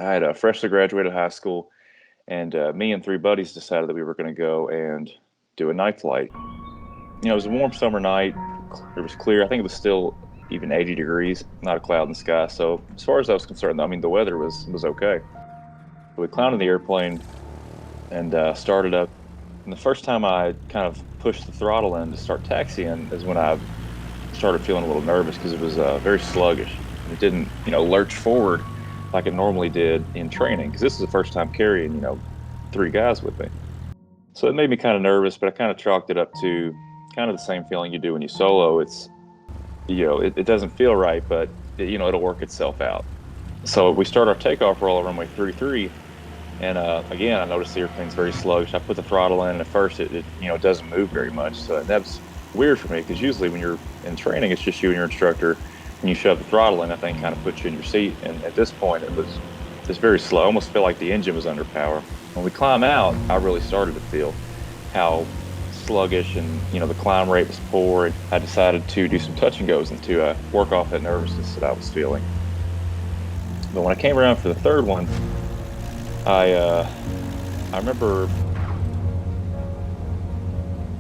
I had freshly graduated high school, and me and three buddies decided that we were going to go and do a night flight. It was a warm summer night. It was clear. I think it was still even 80 degrees, not a cloud in the sky. So as far as I was concerned, I mean, the weather was okay. We climbed in the airplane and started up. And the first time I kind of pushed the throttle in to start taxiing is when I started feeling a little nervous because it was very sluggish. It didn't, lurch forward like it normally did in training because this is the first time carrying, three guys with me. So it made me kind of nervous, but I kind of chalked it up to kind of the same feeling you do when you solo. It's, it doesn't feel right, but it'll work itself out. So we start our takeoff roll at runway 33. And again, I noticed the airplane's very sluggish. I put the throttle in, and at first it doesn't move very much. So that's weird for me because usually when you're in training, it's just you and your instructor. When you shove the throttle in, that thing kind of puts you in your seat. And at this point, it was just very slow. I almost felt like the engine was under power. When we climb out, I really started to feel how sluggish and the climb rate was poor. And I decided to do some touch and goes and to work off that nervousness that I was feeling. But when I came around for the third one, I remember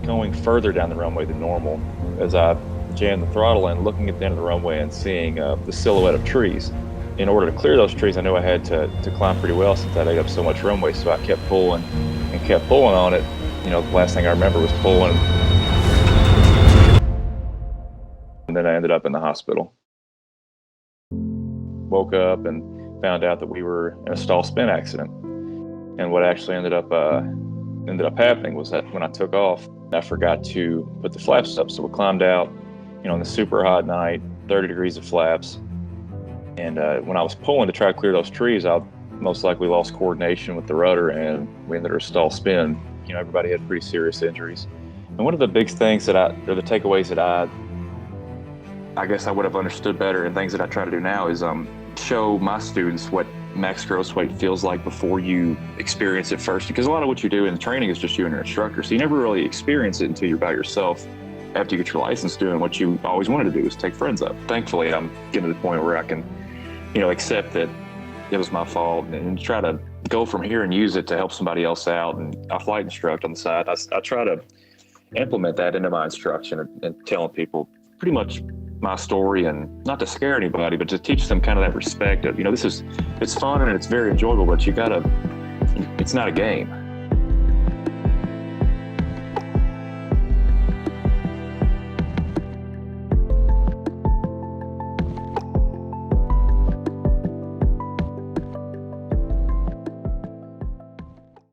going further down the runway than normal as I jammed the throttle in, looking at the end of the runway and seeing the silhouette of trees. In order to clear those trees, I knew I had to climb pretty well since I'd ate up so much runway, so I kept pulling and kept pulling on it. The last thing I remember was pulling, and then I ended up in the hospital. Woke up and found out that we were in a stall spin accident. And what actually ended up happening was that when I took off, I forgot to put the flaps up. So we climbed out, in the super hot night, 30 degrees of flaps. And when I was pulling to try to clear those trees, I most likely lost coordination with the rudder, and we ended our stall spin. Everybody had pretty serious injuries. And one of the big things or the takeaways that I guess I would have understood better, and things that I try to do now is show my students what max gross weight feels like before you experience it first. Because a lot of what you do in training is just you and your instructor. So you never really experience it until you're by yourself after you get your license, doing what you always wanted to do, is take friends up. Thankfully, I'm getting to the point where I can, accept that it was my fault and try to go from here and use it to help somebody else out. And I flight instruct on the side. I try to implement that into my instruction and telling people pretty much my story, and not to scare anybody, but to teach them kind of that respect of, it's fun and it's very enjoyable, but it's not a game.